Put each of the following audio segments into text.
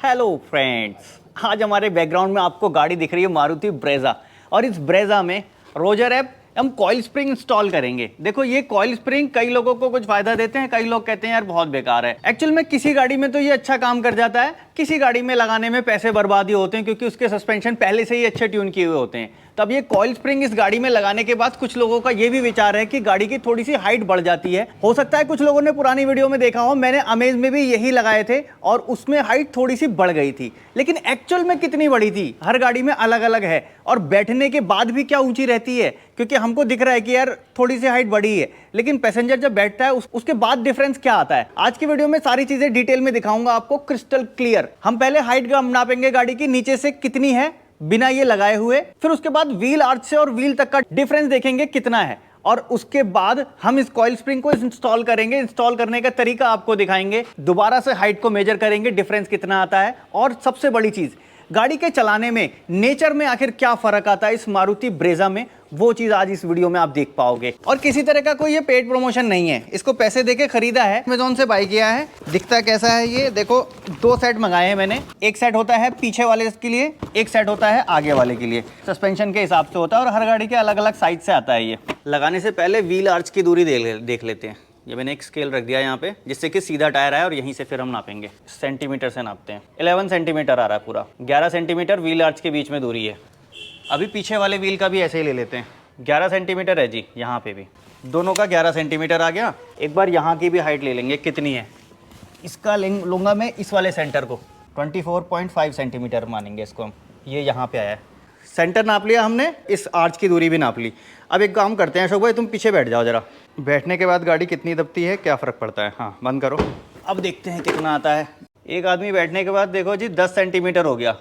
Hello friends, आज हमारे background में आपको गाड़ी दिख रही है मारुति ब्रेजा, और इस ब्रेजा में रोजर ऐप हम कॉइल स्प्रिंग इंस्टॉल करेंगे। देखो ये कॉइल स्प्रिंग कई लोगों को कुछ फायदा देते हैं, कई लोग कहते हैं यार बहुत बेकार है। एक्चुअल में किसी गाड़ी में तो ये अच्छा काम कर जाता है, किसी गाड़ी में लगाने में पैसे बर्बाद ही होते हैं क्योंकि उसके सस्पेंशन पहले से ही अच्छे ट्यून किए हुए होते हैं। तब ये कॉइल स्प्रिंग इस गाड़ी में लगाने के बाद कुछ लोगों का ये भी विचार है कि गाड़ी की थोड़ी सी हाइट बढ़ जाती है। हो सकता है कुछ लोगों ने पुरानी वीडियो में देखा हो, मैंने अमेज में भी यही लगाए थे और उसमें हाइट थोड़ी सी बढ़ गई थी, लेकिन एक्चुअल में कितनी बड़ी थी हर गाड़ी में अलग अलग है। और बैठने के बाद भी क्या ऊंची रहती है, क्योंकि हमको दिख रहा है कि यार थोड़ी सी हाइट बढ़ी है, लेकिन पैसेंजर जब बैठता है उसके बाद डिफरेंस क्या आता है। आज की वीडियो में सारी चीजें डिटेल में दिखाऊंगा आपको, क्रिस्टल क्लियर। हम पहले हाइट नापेंगे गाड़ी की नीचे से कितनी है बिना ये लगाए हुए, फिर उसके बाद व्हील आर्च से और व्हील तक का डिफरेंस देखेंगे कितना है, और उसके बाद हम इस कॉइल स्प्रिंग को इंस्टॉल करेंगे। इंस्टॉल करने का तरीका आपको दिखाएंगे, दोबारा से हाइट को मेजर करेंगे, डिफरेंस कितना आता है, और सबसे बड़ी चीज गाड़ी के चलाने में नेचर में आखिर क्या फर्क आता है इस मारुति ब्रेजा में, वो चीज आज इस वीडियो में आप देख पाओगे। और किसी तरह का कोई ये पेड प्रमोशन नहीं है, इसको पैसे देके खरीदा है, अमेज़न से बाय किया है। दिखता कैसा है ये देखो, 2 सेट मंगाए हैं मैंने। एक सेट होता है पीछे वाले के लिए, एक सेट होता है आगे वाले के लिए, सस्पेंशन के हिसाब से होता है और हर गाड़ी के अलग अलग साइज से आता है। ये लगाने से पहले व्हील आर्च की दूरी देख लेते हैं। ये मैंने एक स्केल रख दिया यहाँ पे, जिससे कि सीधा टायर आए, और यहीं से फिर हम नापेंगे। सेंटीमीटर से नापते हैं। 11 सेंटीमीटर आ रहा है पूरा, 11 सेंटीमीटर व्हील आर्च के बीच में दूरी है। अभी पीछे वाले व्हील का भी ऐसे ही ले लेते हैं, 11 सेंटीमीटर है जी, यहाँ पे भी दोनों का 11 सेंटीमीटर आ गया। एक बार यहाँ की भी हाइट ले लेंगे कितनी है, इसका लूँगा मैं इस वाले सेंटर को 24.5 सेंटीमीटर मानेंगे इसको हम। ये यहाँ पे आया है, सेंटर नाप लिया हमने, इस आर्च की दूरी भी नाप ली। अब एक काम करते हैं अशोक भाई, तुम पीछे बैठ जाओ जरा। बैठने के बाद गाड़ी कितनी दबती है, क्या फ़र्क पड़ता है। हाँ बंद करो, अब देखते हैं कितना आता है। एक आदमी बैठने के बाद देखो जी 10 सेंटीमीटर हो गया,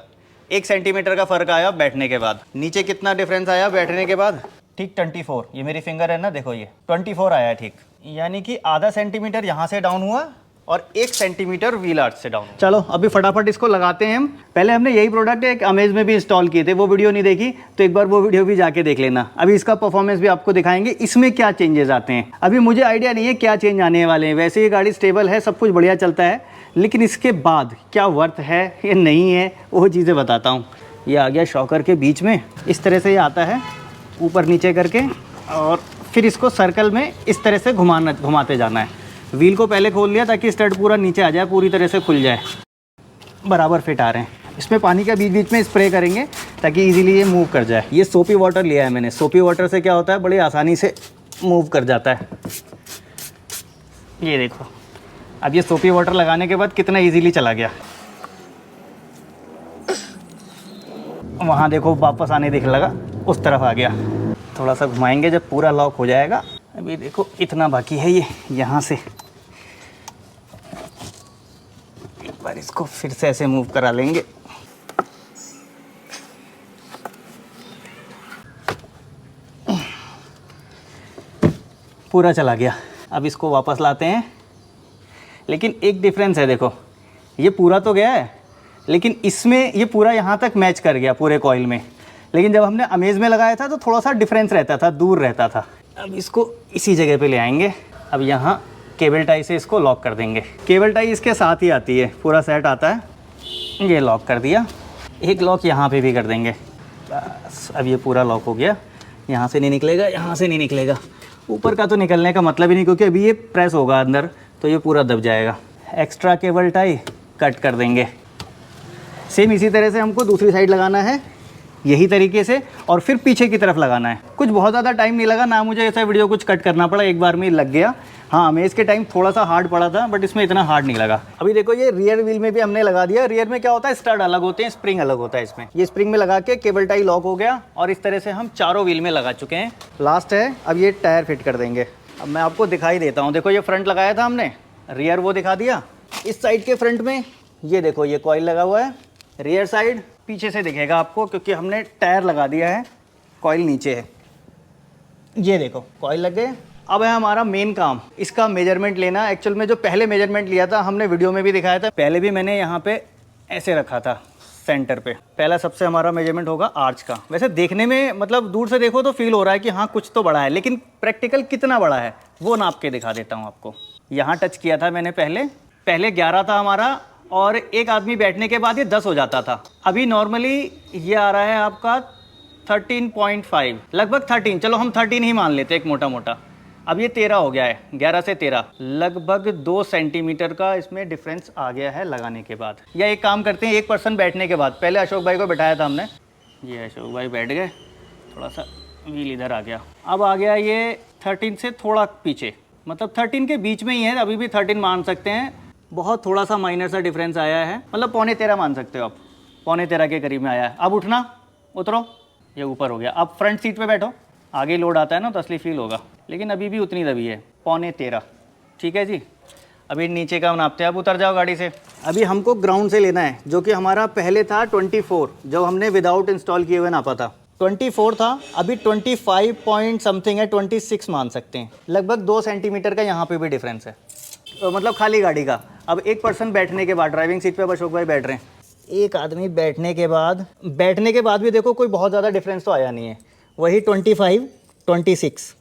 1 सेंटीमीटर का फ़र्क आया बैठने के बाद। नीचे कितना डिफरेंस आया बैठने के बाद, ठीक 24। ये मेरी फिंगर है ना, देखो ये 24 आया है ठीक, यानी कि आधा सेंटीमीटर यहाँ से डाउन हुआ और 1 सेंटीमीटर व्हील आर्च से डाउन। चलो अभी फटाफट इसको लगाते हैं हम। पहले हमने यही प्रोडक्ट एक अमेज में भी इंस्टॉल किए थे, वो वीडियो नहीं देखी तो एक बार वो वीडियो भी जाके देख लेना। अभी इसका परफॉर्मेंस भी आपको दिखाएंगे, इसमें क्या चेंजेस आते हैं। अभी मुझे आइडिया नहीं है क्या चेंज आने वाले हैं, वैसे ये गाड़ी स्टेबल है, सब कुछ बढ़िया चलता है, लेकिन इसके बाद क्या वर्थ है या नहीं है वो चीज़ें बताता हूँ। ये आ गया शॉकर के बीच में, इस तरह से ये आता है ऊपर नीचे करके, और फिर इसको सर्कल में इस तरह से घुमाते जाना है। व्हील को पहले खोल लिया ताकि स्टड पूरा नीचे आ जाए, पूरी तरह से खुल जाए, बराबर फिट आ रहे हैं। इसमें पानी का बीच बीच में स्प्रे करेंगे ताकि इजीली ये मूव कर जाए। ये सोपी वाटर लिया है मैंने, सोपी वाटर से क्या होता है बड़ी आसानी से मूव कर जाता है। ये देखो, अब ये सोपी वाटर लगाने के बाद कितना इजीली चला गया। वहाँ देखो वापस आने दिख लगा, उस तरफ आ गया। थोड़ा सा घुमाएंगे जब पूरा लॉक हो जाएगा। अभी देखो इतना बाकी है, ये यहाँ से एक बार इसको फिर से ऐसे मूव करा लेंगे। पूरा चला गया। अब इसको वापस लाते हैं, लेकिन एक डिफरेंस है, देखो ये पूरा तो गया है, लेकिन इसमें ये पूरा यहाँ तक मैच कर गया पूरे कॉइल में, लेकिन जब हमने अमेज में लगाया था तो थोड़ा सा डिफरेंस रहता था, दूर रहता था। अब इसको इसी जगह पे ले आएंगे। अब यहाँ केबल टाई से इसको लॉक कर देंगे। केबल टाई इसके साथ ही आती है, पूरा सेट आता है। ये लॉक कर दिया, एक लॉक यहाँ पे भी कर देंगे, बस अब ये पूरा लॉक हो गया। यहाँ से नहीं निकलेगा, यहाँ से नहीं निकलेगा, ऊपर का तो निकलने का मतलब ही नहीं, क्योंकि अभी ये प्रेस होगा अंदर तो ये पूरा दब जाएगा। एक्स्ट्रा केबल टाई कट कर देंगे। सेम इसी तरह से हमको दूसरी साइड लगाना है, यही तरीके से, और फिर पीछे की तरफ लगाना है। कुछ बहुत ज़्यादा टाइम नहीं लगा ना, मुझे ऐसा वीडियो कुछ कट करना पड़ा, एक बार में लग गया। हाँ अमेज के टाइम थोड़ा सा हार्ड पड़ा था, बट इसमें इतना हार्ड नहीं लगा। अभी देखो ये रियर व्हील में भी हमने लगा दिया। रियर में क्या होता है, स्टड अलग होते हैं, स्प्रिंग अलग होता है इसमें। ये स्प्रिंग में लगा के केबल टाई लॉक हो गया, और इस तरह से हम चारों व्हील में लगा चुके हैं। लास्ट है अब ये टायर फिट कर देंगे। अब मैं आपको दिखाई देता हूँ, देखो ये फ्रंट लगाया था हमने, रियर वो दिखा दिया। इस साइड के फ्रंट में ये देखो ये कॉइल लगा हुआ है, रियर साइड पीछे से दिखेगा आपको क्योंकि हमने टायर लगा दिया है, कॉइल नीचे है। ये देखो कॉइल लग गए। अब है हमारा मेन काम, इसका मेजरमेंट लेना। एक्चुअल में जो पहले मेजरमेंट लिया था हमने वीडियो में भी दिखाया था, पहले भी मैंने यहाँ पे ऐसे रखा था सेंटर पे। पहला सबसे हमारा मेजरमेंट होगा आर्च का। वैसे देखने में मतलब दूर से देखो तो फील हो रहा है कि हाँ कुछ तो बड़ा है, लेकिन प्रैक्टिकल कितना बड़ा है वो नाप के दिखा देता हूँ आपको। यहाँ टच किया था मैंने पहले 11 था हमारा और एक आदमी बैठने के बाद ये 10 हो जाता था। अभी नॉर्मली ये आ रहा है आपका 13.5, लगभग 13, चलो हम 13 ही मान लेते हैं एक मोटा मोटा। अब ये 13 हो गया है, 11 से 13, लगभग 2 सेंटीमीटर का इसमें डिफरेंस आ गया है लगाने के बाद। या एक काम करते हैं, एक पर्सन बैठने के बाद, पहले अशोक भाई को बैठाया था हमने, ये अशोक भाई बैठ गए, थोड़ा सा व्हील इधर आ गया, अब आ गया ये 13 से थोड़ा पीछे, मतलब 13 के बीच में ही है, अभी भी 13 मान सकते हैं। बहुत थोड़ा सा माइनर सा डिफरेंस आया है, मतलब 13.25 मान सकते हो आप, 13.25 के करीब में आया है। अब उठना, उतरो, ये ऊपर हो गया। अब फ्रंट सीट पे बैठो, आगे लोड आता है ना तो असली फील होगा, लेकिन अभी भी उतनी दबी है, 13.25, ठीक है जी। अभी नीचे का नापते हैं, अब उतर जाओ गाड़ी से। अभी हमको ग्राउंड से लेना है, जो कि हमारा पहले था 24, जब हमने विदाउट इंस्टॉल किए हुए नापा था 24 था, अभी 25 पॉइंट समथिंग है, 26 मान सकते हैं। लगभग 2 सेंटीमीटर का यहाँ पे भी डिफरेंस है, तो मतलब खाली गाड़ी का। अब एक पर्सन बैठने के बाद, ड्राइविंग सीट पे अब अशोक भाई बैठ रहे हैं, एक आदमी बैठने के बाद भी देखो कोई बहुत ज़्यादा डिफरेंस तो आया नहीं है, वही 25, 26।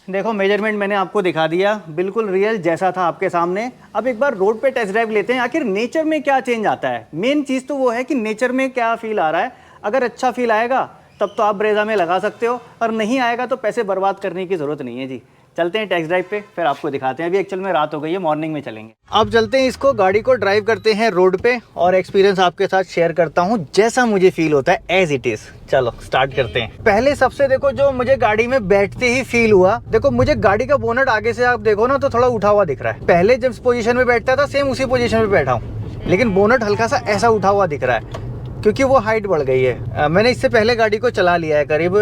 देखो मेजरमेंट मैंने आपको दिखा दिया, बिल्कुल रियल जैसा था आपके सामने। अब एक बार रोड पे टेस्ट ड्राइव लेते हैं, आखिर नेचर में क्या चेंज आता है। मेन चीज़ तो वो है कि नेचर में क्या फील आ रहा है। अगर अच्छा फील आएगा तब तो आप ब्रेजा में लगा सकते हो, और नहीं आएगा तो पैसे बर्बाद करने की ज़रूरत नहीं है जी। चलते हैं टेस्ट ड्राइव पे, फिर आपको दिखाते हैं। अभी एक्चुअल में रात हो गई है, मॉर्निंग में चलेंगे। अब चलते हैं, इसको गाड़ी को ड्राइव करते हैं रोड पे, और एक्सपीरियंस आपके साथ शेयर करता हूँ जैसा मुझे फील होता है एज इट इज। चलो स्टार्ट करते हैं। पहले सबसे देखो जो मुझे गाड़ी में बैठते ही फील हुआ, देखो मुझे गाड़ी का बोनट आगे से आप देखो ना तो थोड़ा उठा हुआ दिख रहा है। पहले जब पोजीशन में बैठता था सेम उसी पोजीशन में बैठा हूँ, लेकिन बोनट हल्का सा ऐसा उठा हुआ दिख रहा है क्योंकि वो हाइट बढ़ गई है। मैंने इससे पहले गाड़ी को चला लिया है, करीब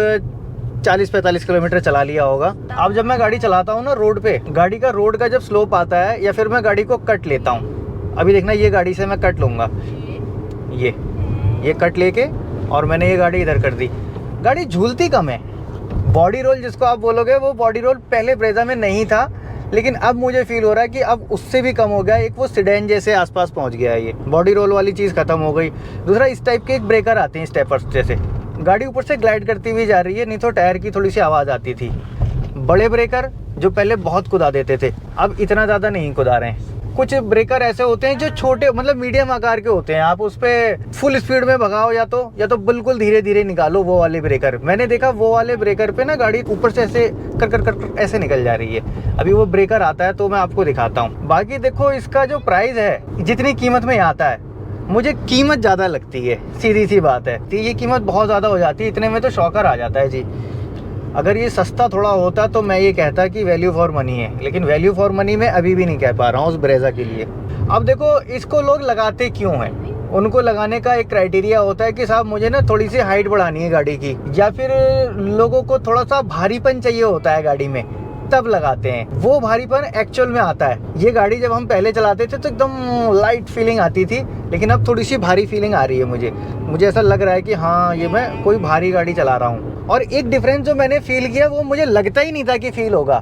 40-45 किलोमीटर चला लिया होगा। अब जब मैं गाड़ी चलाता हूँ ना रोड पे, गाड़ी का रोड का जब स्लोप आता है या फिर मैं गाड़ी को कट लेता हूँ, अभी देखना ये गाड़ी से मैं कट लूँगा, ये कट लेके, और मैंने ये गाड़ी इधर कर दी। गाड़ी झूलती कम है, बॉडी रोल जिसको आप बोलोगे वो बॉडी रोल पहले ब्रेजा में नहीं था, लेकिन अब मुझे फील हो रहा है कि अब उससे भी कम हो गया। एक वो सिडेन जैसे आसपास पहुँच गया है, ये बॉडी रोल वाली चीज़ खत्म हो गई। दूसरा इस टाइप के एक ब्रेकर आते हैं स्टेपर्स जैसे, गाड़ी ऊपर से ग्लाइड करती हुई जा रही है, नहीं तो टायर की थोड़ी सी आवाज़ आती थी। बड़े ब्रेकर जो पहले बहुत कुदा देते थे, अब इतना ज़्यादा नहीं कुदा रहे हैं। कुछ ब्रेकर ऐसे होते हैं जो छोटे मतलब मीडियम आकार के होते हैं, आप उस पर फुल स्पीड में भगाओ या तो बिल्कुल धीरे धीरे निकालो, वो वाले ब्रेकर। मैंने देखा वो वाले ब्रेकर पे ना गाड़ी ऊपर से ऐसे कर ऐसे निकल जा रही है। अभी वो ब्रेकर आता है तो मैं आपको दिखाता हूँ। बाकी देखो इसका जो प्राइस है, जितनी कीमत में आता है, मुझे कीमत ज़्यादा लगती है, सीधी सी बात है। तो ये कीमत बहुत ज़्यादा हो जाती है, इतने में तो शॉकर आ जाता है जी। अगर ये सस्ता थोड़ा होता तो मैं ये कहता कि वैल्यू फॉर मनी है, लेकिन वैल्यू फॉर मनी मैं अभी भी नहीं कह पा रहा हूँ उस ब्रेजा के लिए। अब देखो इसको लोग लगाते क्यों हैं, उनको लगाने का एक क्राइटेरिया होता है कि साहब मुझे ना थोड़ी सी हाइट बढ़ानी है गाड़ी की, या फिर लोगों को थोड़ा सा भारीपन चाहिए होता है गाड़ी में, तब लगाते हैं। वो भारीपन एक्चुअल में आता है। ये गाड़ी जब हम पहले चलाते थे तो एकदम लाइट फीलिंग आती थी, लेकिन अब थोड़ी सी भारी फीलिंग आ रही है मुझे ऐसा लग रहा है कि हाँ ये मैं कोई भारी गाड़ी चला रहा हूँ। और एक डिफरेंस जो मैंने फील किया वो मुझे लगता ही नहीं था कि फील होगा।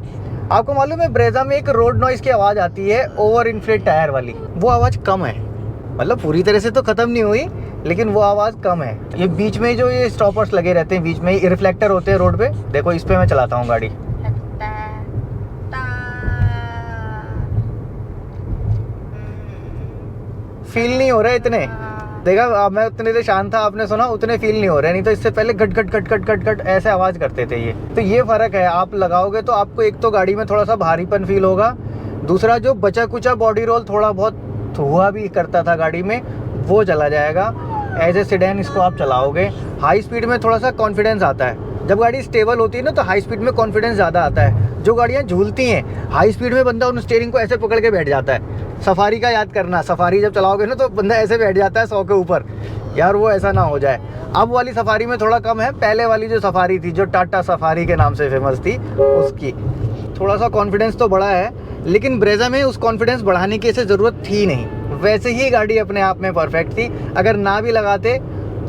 आपको मालूम है ब्रेजा में एक रोड नॉइज़ की आवाज़ आती है, ओवर इन्फ्लेट टायर वाली, वो आवाज़ कम है, मतलब पूरी तरह से तो ख़त्म नहीं हुई, लेकिन वो आवाज़ कम है। ये बीच में जो ये स्टॉपर्स लगे रहते हैं, बीच में ही रिफ्लेक्टर होते हैं रोड पे, देखो इस पर मैं चलाता हूँ गाड़ी, फील नहीं हो रहा है इतने। देखा मैं उतने से शांत था, आपने सुना, उतने फील नहीं हो रहे, नहीं तो इससे पहले घट ऐसे आवाज़ करते थे ये। तो ये फ़र्क है, आप लगाओगे तो आपको एक तो गाड़ी में थोड़ा सा भारीपन फील होगा, दूसरा जो बचा कुचा बॉडी रोल थोड़ा बहुत हुआ भी करता था गाड़ी में वो चला जाएगा। एज ए सेडान इसको आप चलाओगे, हाई स्पीड में थोड़ा सा कॉन्फिडेंस आता है। जब गाड़ी स्टेबल होती है ना तो हाई स्पीड में कॉन्फिडेंस ज़्यादा आता है। जो गाड़ियाँ झूलती हैं हाई स्पीड में, बंदा उन स्टीयरिंग को ऐसे पकड़ के बैठ जाता है। सफारी का याद करना, सफारी जब चलाओगे ना तो बंदा ऐसे बैठ जाता है 100 के ऊपर, यार वो ऐसा ना हो जाए। अब वाली सफारी में थोड़ा कम है, पहले वाली जो सफारी थी जो टाटा सफारी के नाम से फेमस थी, उसकी थोड़ा सा कॉन्फिडेंस तो बड़ा है, लेकिन ब्रेजा में उस कॉन्फिडेंस बढ़ाने की ऐसे ज़रूरत थी नहीं। वैसे ही गाड़ी अपने आप में परफेक्ट थी, अगर ना भी लगाते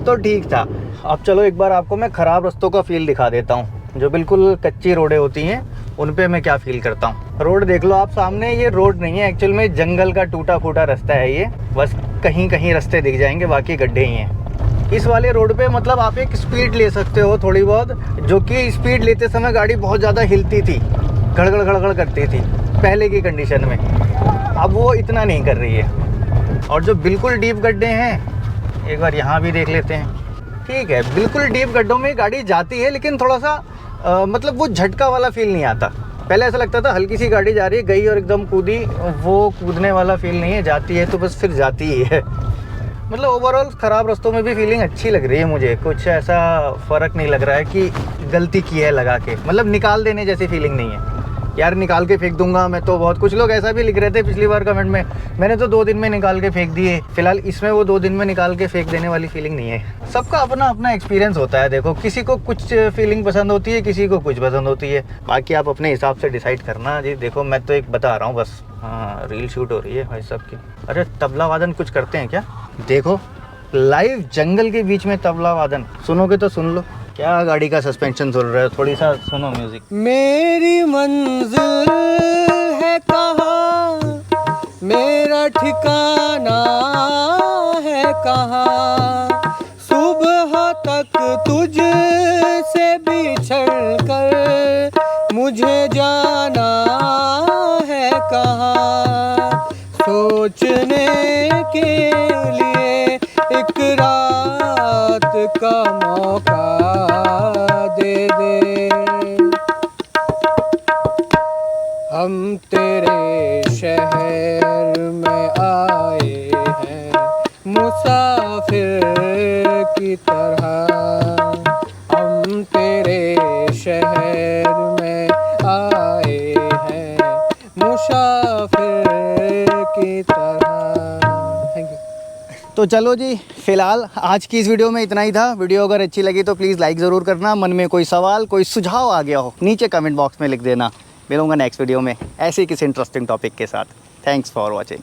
तो ठीक था। अब चलो एक बार आपको मैं ख़राब रास्तों का फील दिखा देता हूँ, जो बिल्कुल कच्ची रोडें होती हैं उन पे मैं क्या फील करता हूँ। रोड देख लो आप सामने, ये रोड नहीं है एक्चुअल में, जंगल का टूटा फूटा रास्ता है ये, बस कहीं कहीं रास्ते दिख जाएंगे, बाकी गड्ढे ही हैं। इस वाले रोड पे मतलब आप एक स्पीड ले सकते हो थोड़ी बहुत, जो कि स्पीड लेते समय गाड़ी बहुत ज़्यादा हिलती थी, गड़गड़ करती थी पहले की कंडीशन में, अब वो इतना नहीं कर रही है। और जो बिल्कुल डीप गड्ढे हैं, एक बार यहाँ भी देख लेते हैं। ठीक है, बिल्कुल डीप गड्ढों में गाड़ी जाती है, लेकिन थोड़ा सा मतलब वो झटका वाला फील नहीं आता। पहले ऐसा लगता था हल्की सी गाड़ी जा रही है, गई और एकदम कूदी, वो कूदने वाला फील नहीं है। जाती है तो बस फिर जाती ही है। मतलब ओवरऑल ख़राब रास्तों में भी फीलिंग अच्छी लग रही है मुझे। कुछ ऐसा फ़र्क नहीं लग रहा है कि गलती की है लगा के, मतलब निकाल देने जैसी फीलिंग नहीं है यार। निकाल के फेंक दूंगा मैं तो, बहुत कुछ लोग ऐसा भी लिख रहे थे पिछली बार कमेंट में, मैंने तो 2 दिन में निकाल के फेंक दिए। फिलहाल इसमें वो 2 दिन में निकाल के फेंक देने वाली फीलिंग नहीं है। सबका अपना अपना एक्सपीरियंस होता है। देखो, किसी को कुछ फीलिंग पसंद होती है, किसी को कुछ पसंद होती है। बाकी आप अपने हिसाब से डिसाइड करना जी। देखो, मैं तो एक बता रहा हूँ बस। हाँ, रील शूट हो रही है भाई साहब की। अरे तबला वादन कुछ करते हैं क्या? देखो, लाइव जंगल के बीच में तबला वादन। सुनोगे तो सुन लो। क्या गाड़ी का सस्पेंशन सुन रहे हो? थोड़ी सा सुनो म्यूजिक। मेरी मंजिल है कहाँ, मेरा ठिकाना है कहाँ, सुबह तक तुझसे बिछड़ कर मुझे जाना है कहाँ, सोचने के लिए एक रात का मौका दे दे। हम तेरे शहर में आए हैं मुसाफिर की तरह, हम तेरे शहर में आए हैं मुसाफिर की तरह। Thank you. तो चलो जी, फिलहाल आज की इस वीडियो में इतना ही था। वीडियो अगर अच्छी लगी तो प्लीज़ लाइक ज़रूर करना। मन में कोई सवाल, कोई सुझाव आ गया हो, नीचे कमेंट बॉक्स में लिख देना। मिलूंगा नेक्स्ट वीडियो में ऐसे ही किसी इंटरेस्टिंग टॉपिक के साथ। Thanks for watching.